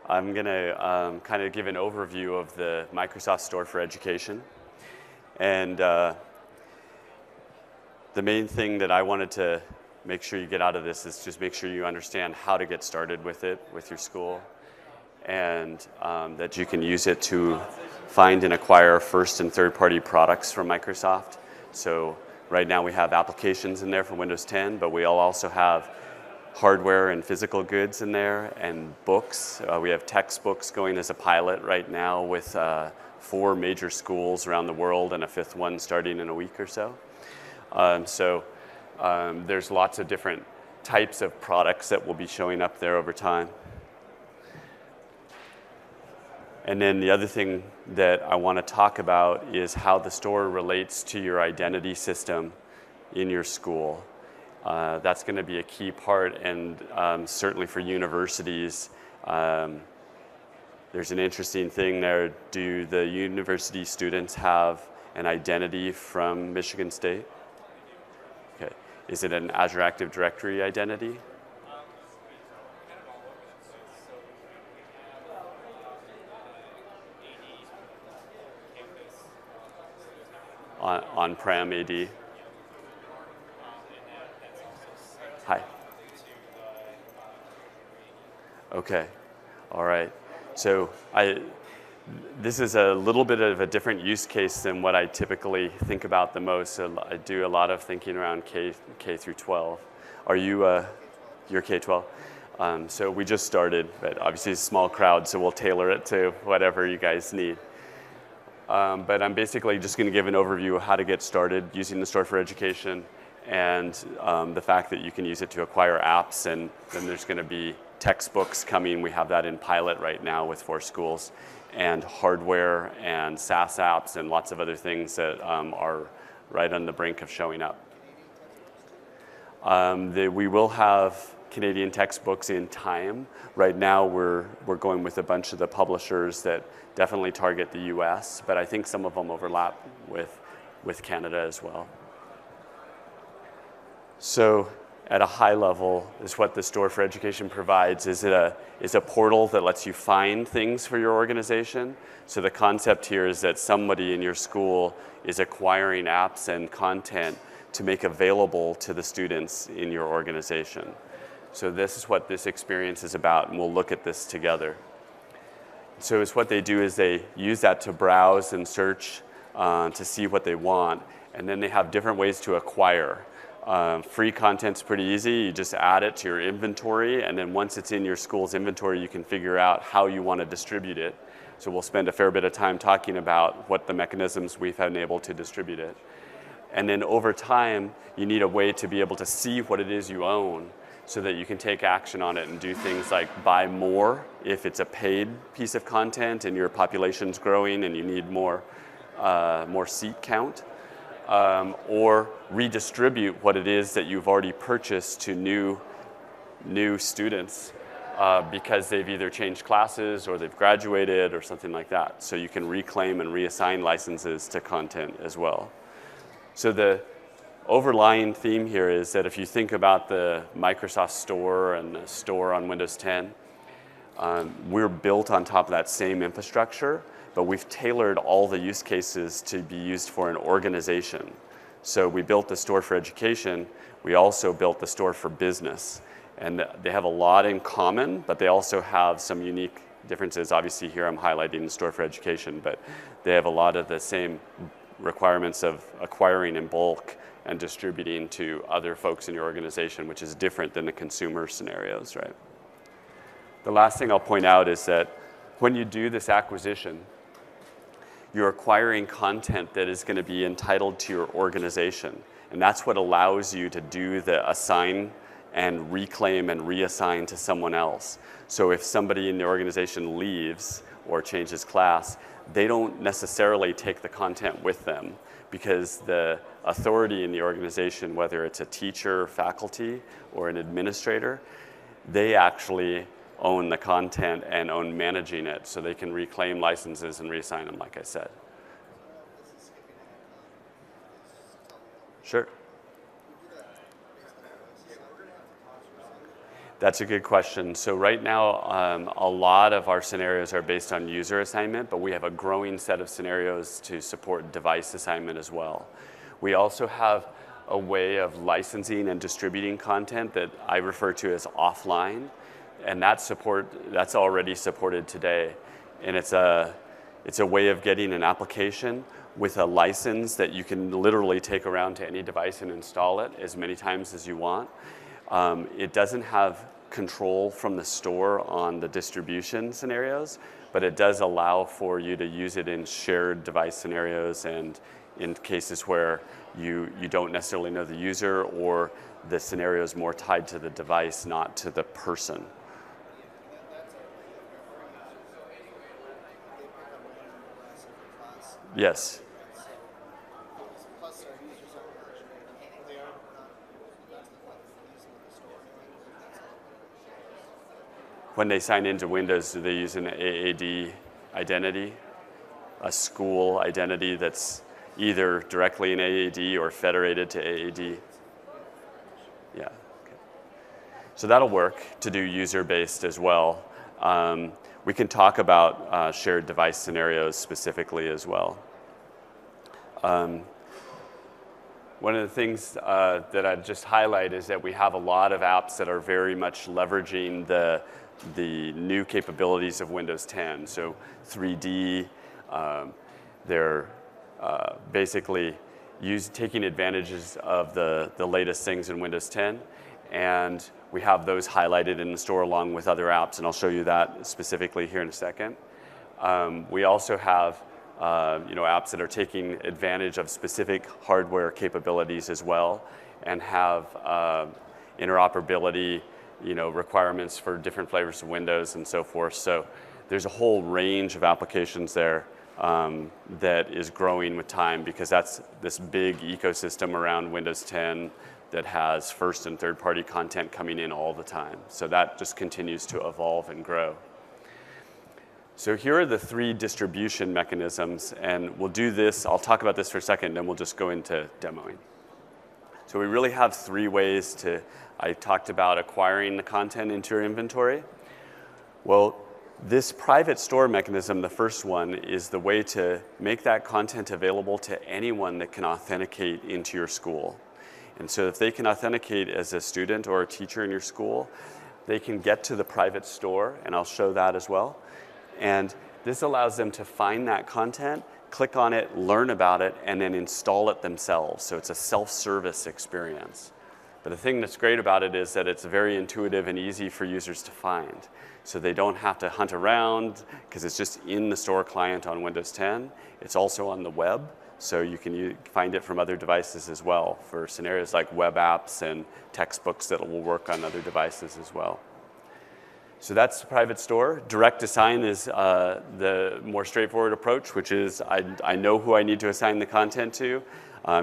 I'm going to kind of give an overview of the Microsoft Store for Education. And the main thing that I wanted to make sure you get out of this is just make sure you understand how to get started with it with your school, and that you can use it to find and acquire first and third-party products from Microsoft. So right now we have applications in there for Windows 10, but we also have hardware and physical goods in there, and books. We have textbooks going as a pilot right now with 4 major schools around the world and a 5th one starting in a week or so. There's lots of different types of products that will be showing up there over time. And then the other thing that I want to talk about is how the store relates to your identity system in your school. That's going to be a key part, and certainly for universities, there's an interesting thing there. Do the university students have an identity from Michigan State? Okay. Is it an Azure Active Directory identity? On-prem AD? Hi. Okay. All right. So this is a little bit of a different use case than what I typically think about the most. So I do a lot of thinking around K through 12. Are you, you're K-12? So we just started, but obviously it's a small crowd, so we'll tailor it to whatever you guys need. But I'm basically just going to give an overview of how to get started using the Store for Education, and the fact that you can use it to acquire apps, and then there's going to be textbooks coming. We have that in pilot right now with 4 schools, and hardware and SaaS apps and lots of other things that are right on the brink of showing up. We will have Canadian textbooks in time. Right now we're going with a bunch of the publishers that definitely target the US, but I think some of them overlap with Canada as well. So at a high level, is what the Store for Education provides is a portal that lets you find things for your organization. So the concept here is that somebody in your school is acquiring apps and content to make available to the students in your organization. So this is what this experience is about, and we'll look at this together. So it's what they do is they use that to browse and search to see what they want, and then they have different ways to acquire. Free content's pretty easy. You just add it to your inventory, and then once it's in your school's inventory, you can figure out how you want to distribute it. So we'll spend a fair bit of time talking about what the mechanisms we've been able to distribute it. And then over time, you need a way to be able to see what it is you own so that you can take action on it and do things like buy more if it's a paid piece of content and your population's growing and you need more seat count. Or redistribute what it is that you've already purchased to new students because they've either changed classes or they've graduated or something like that. So you can reclaim and reassign licenses to content as well. So the overlying theme here is that if you think about the Microsoft Store and the Store on Windows 10, we're built on top of that same infrastructure, but we've tailored all the use cases to be used for an organization. So we built the Store for Education. We also built the Store for Business. And they have a lot in common, but they also have some unique differences. Obviously here I'm highlighting the Store for Education, but they have a lot of the same requirements of acquiring in bulk and distributing to other folks in your organization, which is different than the consumer scenarios, right? The last thing I'll point out is that when you do this acquisition, you're acquiring content that is going to be entitled to your organization. And that's what allows you to do the assign and reclaim and reassign to someone else. So if somebody in the organization leaves or changes class, they don't necessarily take the content with them because the authority in the organization, whether it's a teacher, faculty, or an administrator, they actually own the content and own managing it, so they can reclaim licenses and reassign them, like I said. Sure. That's a good question. So right now, a lot of our scenarios are based on user assignment, but we have a growing set of scenarios to support device assignment as well. We also have a way of licensing and distributing content that I refer to as offline, and that's already supported today. And it's a way of getting an application with a license that you can literally take around to any device and install it as many times as you want. It doesn't have control from the store on the distribution scenarios, but it does allow for you to use it in shared device scenarios and in cases where you don't necessarily know the user or the scenario is more tied to the device, not to the person. Yes. When they sign into Windows, do they use an AAD identity, a school identity that's either directly in AAD or federated to AAD? Yeah. Okay. So that'll work to do user-based as well. We can talk about shared device scenarios specifically as well. One of the things that I'd just highlight is that we have a lot of apps that are very much leveraging the new capabilities of Windows 10. So 3D, they're basically taking advantages of the latest things in Windows 10. And we have those highlighted in the store along with other apps, and I'll show you that specifically here in a second. We also have apps that are taking advantage of specific hardware capabilities as well and have interoperability requirements for different flavors of Windows and so forth. So there's a whole range of applications there that is growing with time because that's this big ecosystem around Windows 10 that has first and third party content coming in all the time. So that just continues to evolve and grow. So here are the 3 distribution mechanisms, and we'll do this, I'll talk about this for a second, then we'll just go into demoing. So we really have 3 ways I talked about acquiring the content into your inventory. Well, this private store mechanism, the first one, is the way to make that content available to anyone that can authenticate into your school. And so if they can authenticate as a student or a teacher in your school, they can get to the private store, and I'll show that as well. And this allows them to find that content, click on it, learn about it, and then install it themselves. So it's a self-service experience. But the thing that's great about it is that it's very intuitive and easy for users to find. So they don't have to hunt around because it's just in the store client on Windows 10. It's also on the web, so you can find it from other devices as well for scenarios like web apps and textbooks that will work on other devices as well. So that's the private store. Direct assign is the more straightforward approach, which is I know who I need to assign the content to.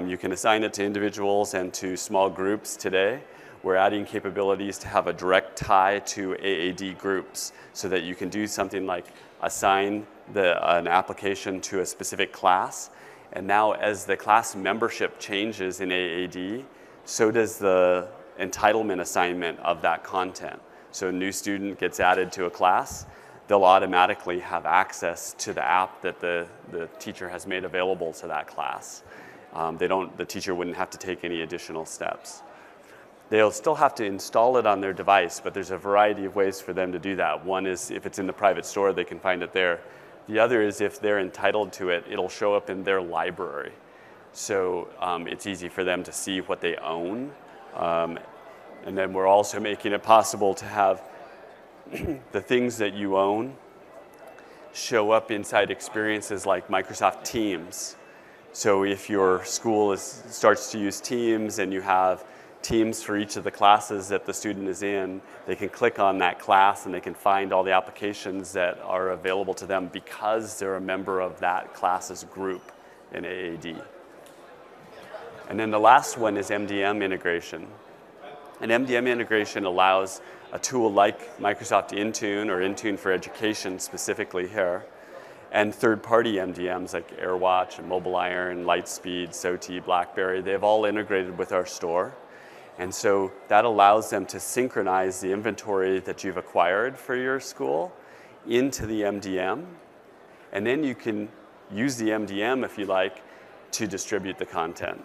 You can assign it to individuals and to small groups today. We're adding capabilities to have a direct tie to AAD groups so that you can do something like assign an application to a specific class. And now as the class membership changes in AAD, so does the entitlement assignment of that content. So a new student gets added to a class, they'll automatically have access to the app that the teacher has made available to that class. The teacher wouldn't have to take any additional steps. They'll still have to install it on their device, but there's a variety of ways for them to do that. One is if it's in the private store, they can find it there. The other is if they're entitled to it, it'll show up in their library. So it's easy for them to see what they own. And then we're also making it possible to have the things that you own show up inside experiences like Microsoft Teams. So if your school starts to use Teams and you have Teams for each of the classes that the student is in, they can click on that class and they can find all the applications that are available to them because they're a member of that class's group in AAD. And then the last one is MDM integration. And MDM integration allows a tool like Microsoft Intune or Intune for Education specifically here, and third-party MDMs like AirWatch and MobileIron, Lightspeed, SOTI, BlackBerry. They've all integrated with our store. And so that allows them to synchronize the inventory that you've acquired for your school into the MDM. And then you can use the MDM, if you like, to distribute the content.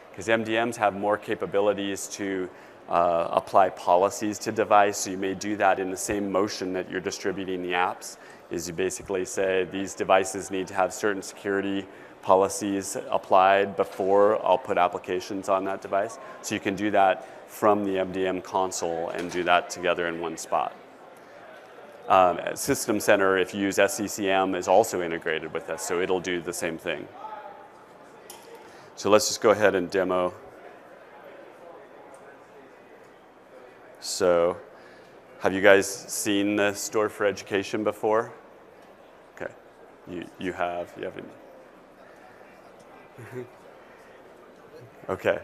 Because MDMs have more capabilities to apply policies to device. So you may do that in the same motion that you're distributing the apps, is you basically say these devices need to have certain security policies applied before I'll put applications on that device. So you can do that from the MDM console and do that together in one spot. System Center, if you use SCCM, is also integrated with this, so it'll do the same thing. So let's just go ahead and demo. So have you guys seen the Store for Education before? Okay, you have, you haven't. Okay,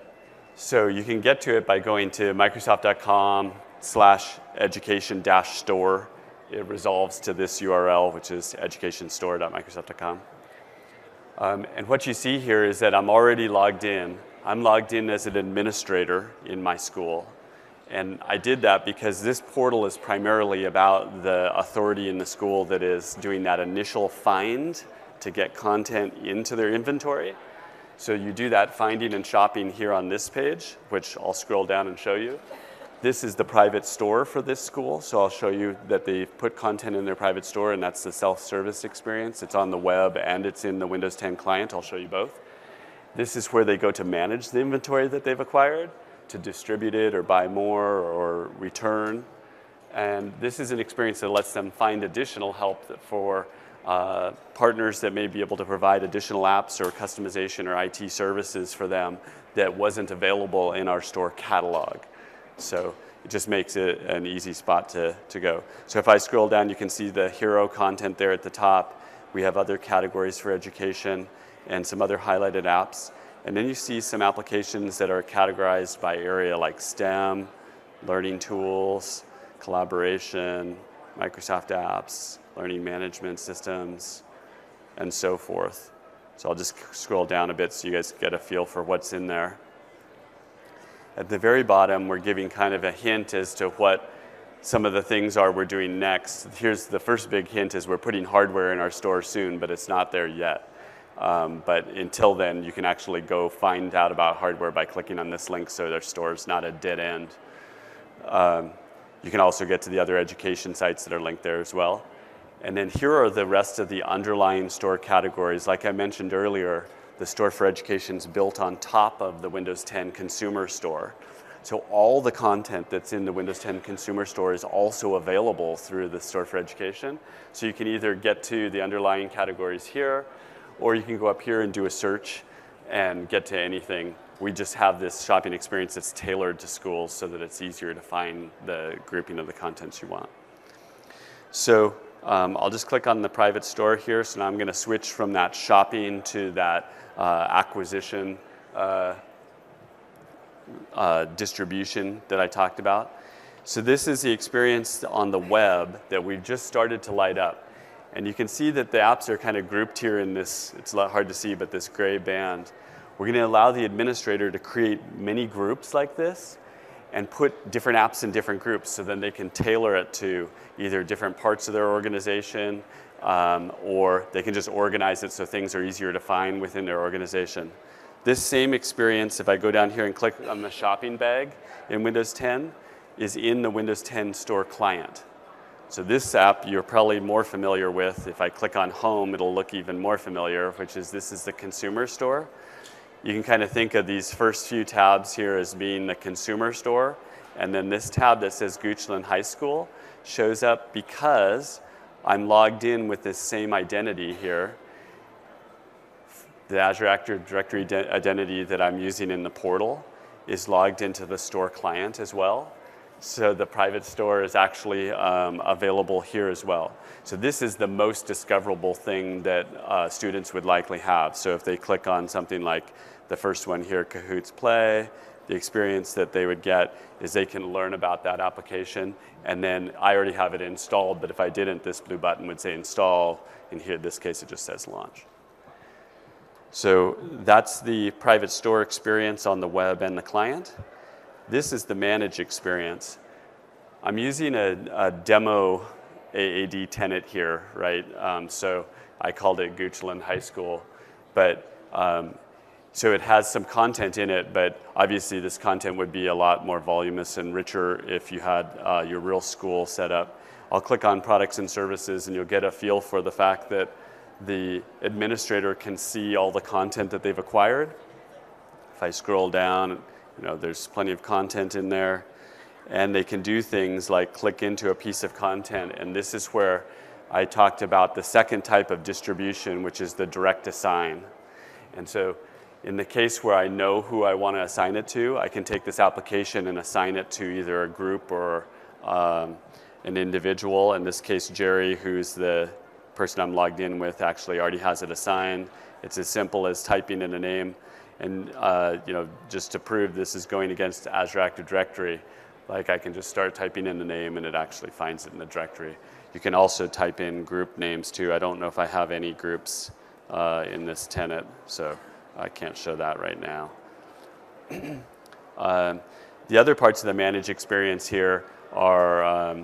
so you can get to it by going to microsoft.com/education-store. It resolves to this URL, which is educationstore.microsoft.com. And what you see here is that I'm already logged in. I'm logged in as an administrator in my school. And I did that because this portal is primarily about the authority in the school that is doing that initial find to get content into their inventory. So you do that finding and shopping here on this page, which I'll scroll down and show you. This is the private store for this school, so I'll show you that they've put content in their private store, and that's the self-service experience. It's on the web and it's in the Windows 10 client. I'll show you both. This is where they go to manage the inventory that they've acquired, to distribute it or buy more or return. And this is an experience that lets them find additional help for partners that may be able to provide additional apps or customization or IT services for them that wasn't available in our store catalog. So it just makes it an easy spot to go. So if I scroll down, you can see the hero content there at the top. We have other categories for education and some other highlighted apps. And then you see some applications that are categorized by area like STEM, learning tools, collaboration, Microsoft apps, learning management systems, and so forth. So I'll just scroll down a bit so you guys get a feel for what's in there. At the very bottom, we're giving kind of a hint as to what some of the things are we're doing next. Here's the first big hint is we're putting hardware in our store soon, but it's not there yet. But until then, you can actually go find out about hardware by clicking on this link so their store is not a dead end. You can also get to the other education sites that are linked there as well. And then here are the rest of the underlying store categories. Like I mentioned earlier, the Store for Education is built on top of the Windows 10 Consumer Store. So all the content that's in the Windows 10 Consumer Store is also available through the Store for Education. So you can either get to the underlying categories here, or you can go up here and do a search and get to anything. We just have this shopping experience that's tailored to schools so that it's easier to find the grouping of the contents you want. So I'll just click on the private store here. So now I'm going to switch from that shopping to that acquisition distribution that I talked about. So this is the experience on the web that we've just started to light up. And you can see that the apps are kind of grouped here in this, it's a lot hard to see, but this gray band. We're going to allow the administrator to create many groups like this and put different apps in different groups so then they can tailor it to either different parts of their organization or they can just organize it so things are easier to find within their organization. This same experience, if I go down here and click on the shopping bag in Windows 10, is in the Windows 10 Store client. So this app you're probably more familiar with. If I click on Home, it'll look even more familiar, which is this is the Consumer Store. You can kind of think of these first few tabs here as being the Consumer Store, and then this tab that says Goochland High School shows up because I'm logged in with this same identity here. The Azure Active Directory identity that I'm using in the portal is logged into the store client as well. So the private store is actually available here as well. So this is the most discoverable thing that students would likely have. So if they click on something like the first one here, Kahoots Play, the experience that they would get is they can learn about that application. And then I already have it installed, but if I didn't, this blue button would say install. And here, in this case, it just says launch. So that's the private store experience on the web and the client. This is the manage experience. I'm using a demo AAD tenant here, right? So I called it Goochland High School, but so it has some content in it, but obviously this content would be a lot more voluminous and richer if you had your real school set up. I'll click on products and services and you'll get a feel for the fact that the administrator can see all the content that they've acquired. If I scroll down, there's plenty of content in there. And they can do things like click into a piece of content. And this is where I talked about the second type of distribution, which is the direct assign. And so in the case where I know who I want to assign it to, I can take this application and assign it to either a group or an individual. In this case, Jerry, who's the person I'm logged in with, actually already has it assigned. It's as simple as typing in a name. And just to prove this is going against Azure Active Directory, like I can just start typing in the name and it actually finds it in the directory. You can also type in group names too. I don't know if I have any groups in this tenant, so I can't show that right now. The other parts of the manage experience here are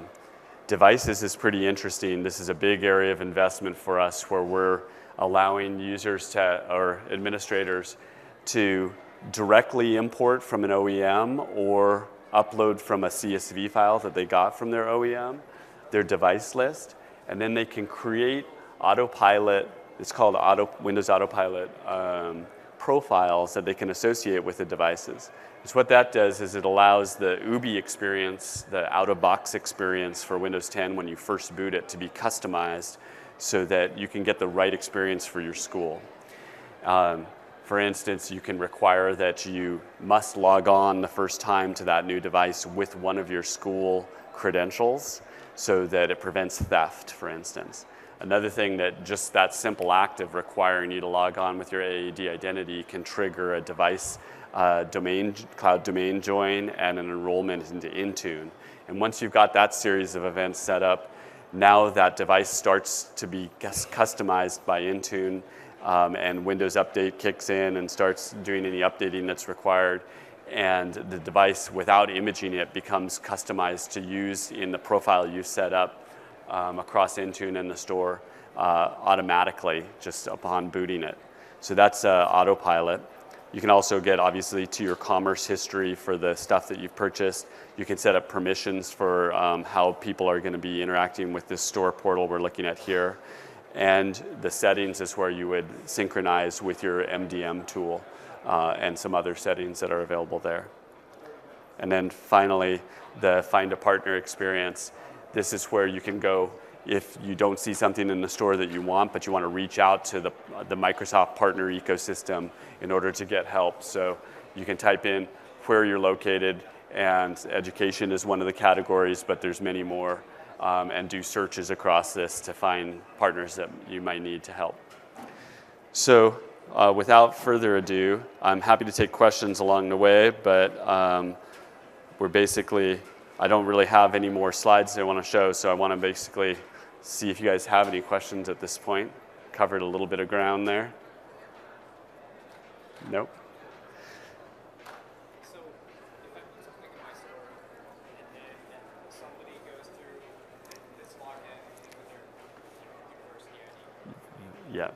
devices is pretty interesting. This is a big area of investment for us where we're allowing users or administrators to directly import from an OEM or upload from a CSV file that they got from their OEM, their device list, and then they can create autopilot, it's called Windows Autopilot profiles that they can associate with the devices. So what that does is it allows the UBI experience, the out-of-box experience for Windows 10 when you first boot it to be customized so that you can get the right experience for your school. For instance, you can require that you must log on the first time to that new device with one of your school credentials so that it prevents theft, for instance. Another thing that just that simple act of requiring you to log on with your AAD identity can trigger a device cloud domain join and an enrollment into Intune. And once you've got that series of events set up, now that device starts to be customized by Intune. And Windows Update kicks in and starts doing any updating that's required. And the device, without imaging it, becomes customized to use in the profile you set up across Intune and the store automatically, just upon booting it. So that's autopilot. You can also get, obviously, to your commerce history for the stuff that you've purchased. You can set up permissions for how people are going to be interacting with this store portal we're looking at here. And the settings is where you would synchronize with your MDM tool and some other settings that are available there. And then finally, the Find a Partner experience. This is where you can go if you don't see something in the store that you want, but you want to reach out to the Microsoft partner ecosystem in order to get help. So you can type in where you're located, and education is one of the categories, but there's many more. And do searches across this to find partners that you might need to help. So without further ado, I'm happy to take questions along the way, but I don't really have any more slides I want to show, so I want to basically see if you guys have any questions at this point. Covered a little bit of ground there. Nope. Yeah.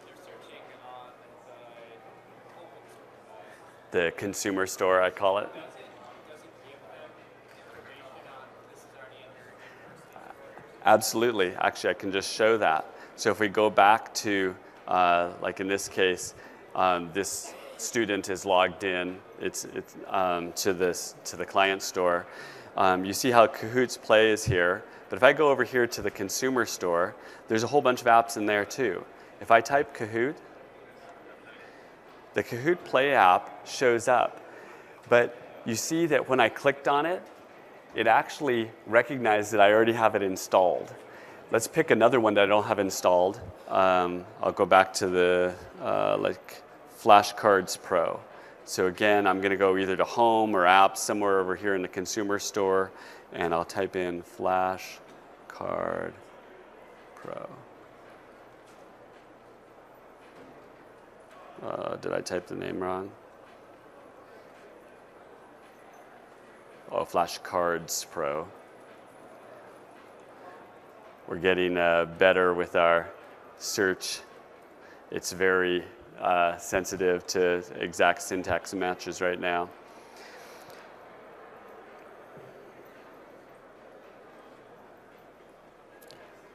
They're searching on The consumer store, I call it. doesn't give them information on this is already in your store. Absolutely. Actually, I can just show that. So if we go back to, like in this case, this student is logged in. It's to the client store. You see how Kahoot's Play is here. But if I go over here to the consumer store, there's a whole bunch of apps in there too. If I type Kahoot, the Kahoot Play app shows up. But you see that when I clicked on it, it actually recognized that I already have it installed. Let's pick another one that I don't have installed. I'll go back to the like Flashcards Pro. So again, I'm going to go either to Home or Apps, somewhere over here in the consumer store, and I'll type in Flashcard Pro. Did I type the name wrong? Flashcards Pro. We're getting better with our search. It's very sensitive to exact syntax matches right now.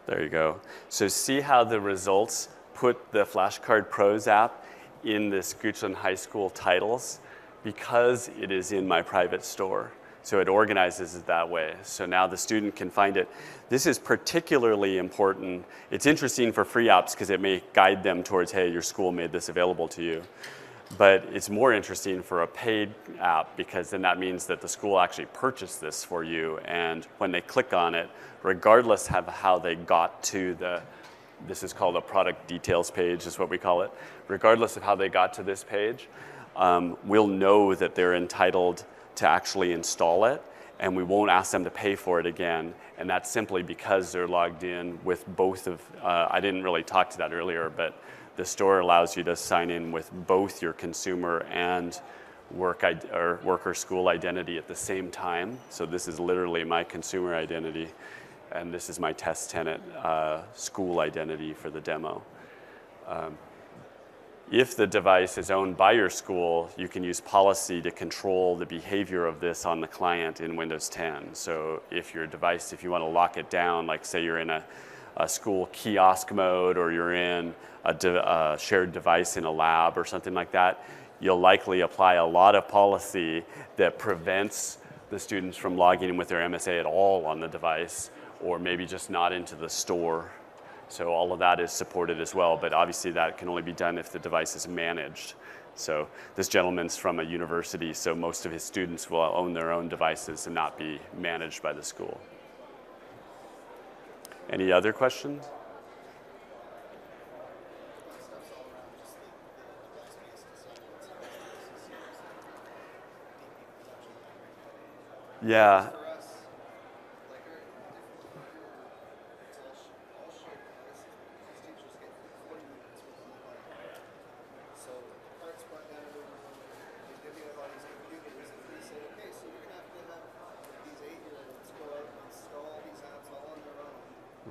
There you go. So see how the results put the Flashcard Pros app in this Goochland High School titles because it is in my private store. So it organizes it that way. So now the student can find it. This is particularly important. It's interesting for free apps because it may guide them towards, hey, your school made this available to you. But it's more interesting for a paid app because then that means that the school actually purchased this for you. And when they click on it, regardless of how they got to this is called a product details page is what we call it. Regardless of how they got to this page, we'll know that they're entitled to actually install it, and we won't ask them to pay for it again. And that's simply because they're logged in with both of, I didn't really talk to that earlier, but the store allows you to sign in with both your consumer and work or school identity at the same time. So this is literally my consumer identity, and this is my test tenant school identity for the demo. If the device is owned by your school, you can use policy to control the behavior of this on the client in Windows 10. So if your device, if you want to lock it down, like say you're in a school kiosk mode or you're in a shared device in a lab or something like that, you'll likely apply a lot of policy that prevents the students from logging in with their MSA at all on the device, or maybe just not into the store. So all of that is supported as well, but obviously that can only be done if the device is managed. So this gentleman's from a university, so most of his students will own their own devices and not be managed by the school. Any other questions? Yeah.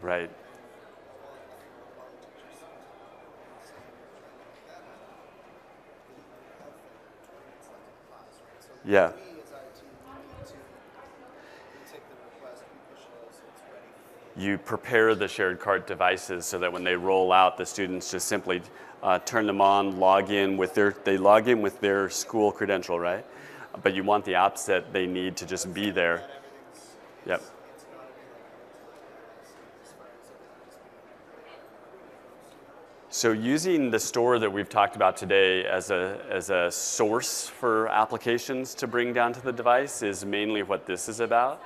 Right. Yeah. You prepare the shared cart devices so that when they roll out, the students just simply turn them on, log in with their school credential, right? But you want the apps that they need to just be there. Yep. So using the store that we've talked about today as a source for applications to bring down to the device is mainly what this is about.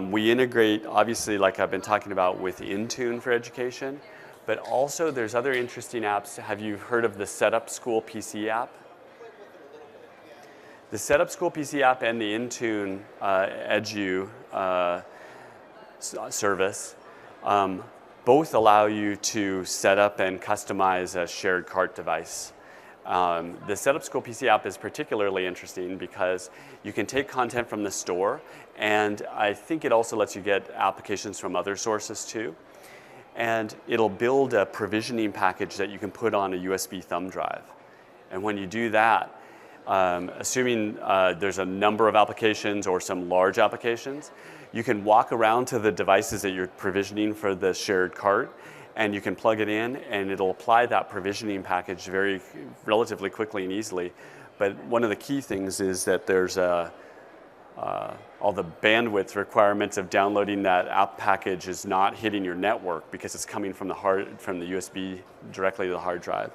We integrate, obviously, like I've been talking about with Intune for education, but also there's other interesting apps. Have you heard of the Setup School PC app? The Setup School PC app and the Intune Edu service both allow you to set up and customize a shared cart device. The Setup School PC app is particularly interesting because you can take content from the store, and I think it also lets you get applications from other sources too. And it'll build a provisioning package that you can put on a USB thumb drive. And when you do that, assuming there's a number of applications or some large applications, you can walk around to the devices that you're provisioning for the shared cart, and you can plug it in, and it'll apply that provisioning package relatively quickly and easily. But one of the key things is that there's all the bandwidth requirements of downloading that app package is not hitting your network because it's coming from the USB directly to the hard drive.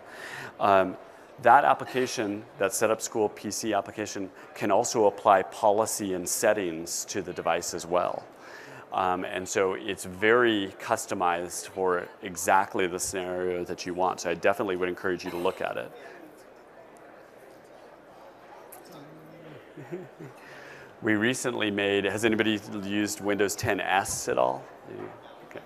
That application, that Setup School PC application, can also apply policy and settings to the device as well. And so it's very customized for exactly the scenario that you want. So I definitely would encourage you to look at it. We recently has anybody used Windows 10S at all? Okay.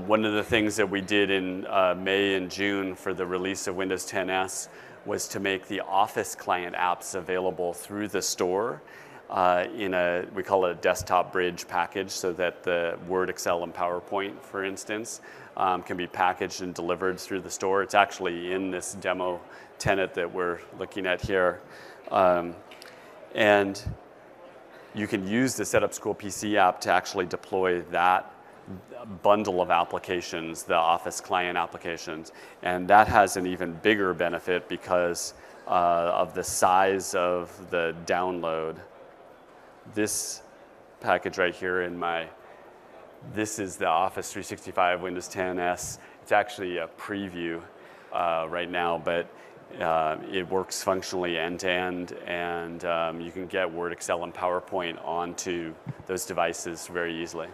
One of the things that we did in May and June for the release of Windows 10S was to make the Office client apps available through the store. we call it a desktop bridge package, so that the Word, Excel, and PowerPoint, for instance, can be packaged and delivered through the store. It's actually in this demo tenant that we're looking at here. And you can use the Setup School PC app to actually deploy that bundle of applications, the Office client applications. And that has an even bigger benefit because of the size of the download. This package right here this is the Office 365 Windows 10 S. It's actually a preview right now, but it works functionally end-to-end, and you can get Word, Excel, and PowerPoint onto those devices very easily.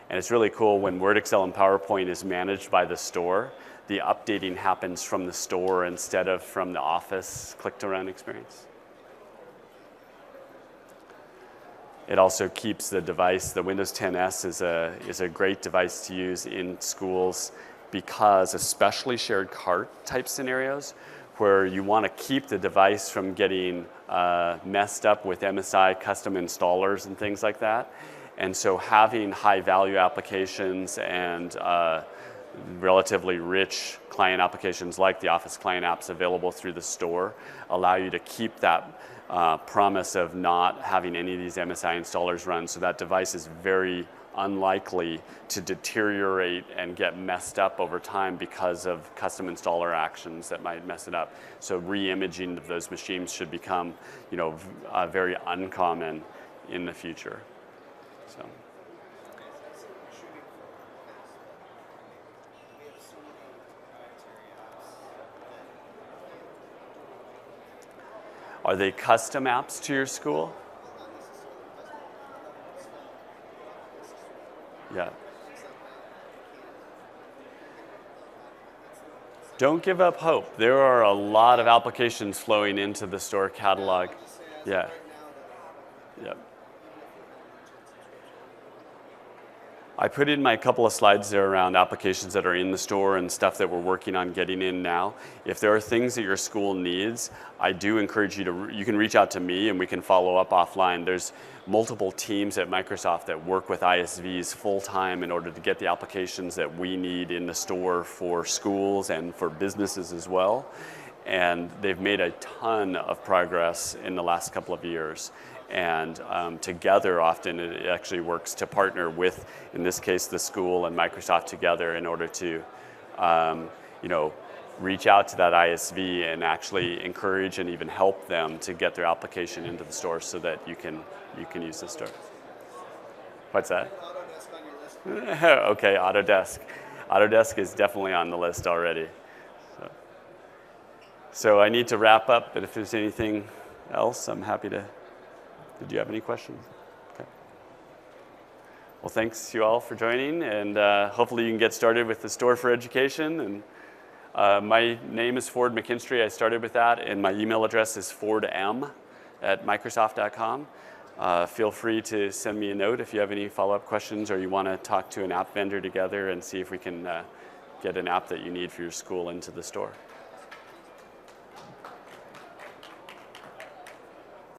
And it's really cool when Word, Excel, and PowerPoint is managed by the store, the updating happens from the store instead of from the Office click-to-run experience. It also keeps the device, the Windows 10 S is a great device to use in schools because, especially shared cart type scenarios, where you want to keep the device from getting messed up with MSI custom installers and things like that. And so having high value applications and relatively rich client applications like the Office client apps available through the store allow you to keep that promise of not having any of these MSI installers run, so that device is very unlikely to deteriorate and get messed up over time because of custom installer actions that might mess it up. So re-imaging of those machines should become, very uncommon in the future. So. Are they custom apps to your school? Yeah. Don't give up hope. There are a lot of applications flowing into the store catalog. Yeah. Yep. I put in my couple of slides there around applications that are in the store and stuff that we're working on getting in now. If there are things that your school needs, I do encourage you can reach out to me and we can follow up offline. There's multiple teams at Microsoft that work with ISVs full time in order to get the applications that we need in the store for schools and for businesses as well. And they've made a ton of progress in the last couple of years. And together, often it actually works to partner with, in this case, the school and Microsoft together in order to, reach out to that ISV and actually encourage and even help them to get their application into the store so that you can use the store. What's that? Autodesk on your list. Okay, Autodesk. Autodesk is definitely on the list already. So I need to wrap up, but if there's anything else, I'm happy to. Did you have any questions? Okay. Well, thanks you all for joining, and hopefully you can get started with the Store for Education. And my name is Ford McKinstry. I started with that, and my email address is fordm@microsoft.com. Feel free to send me a note if you have any follow-up questions or you want to talk to an app vendor together and see if we can get an app that you need for your school into the store.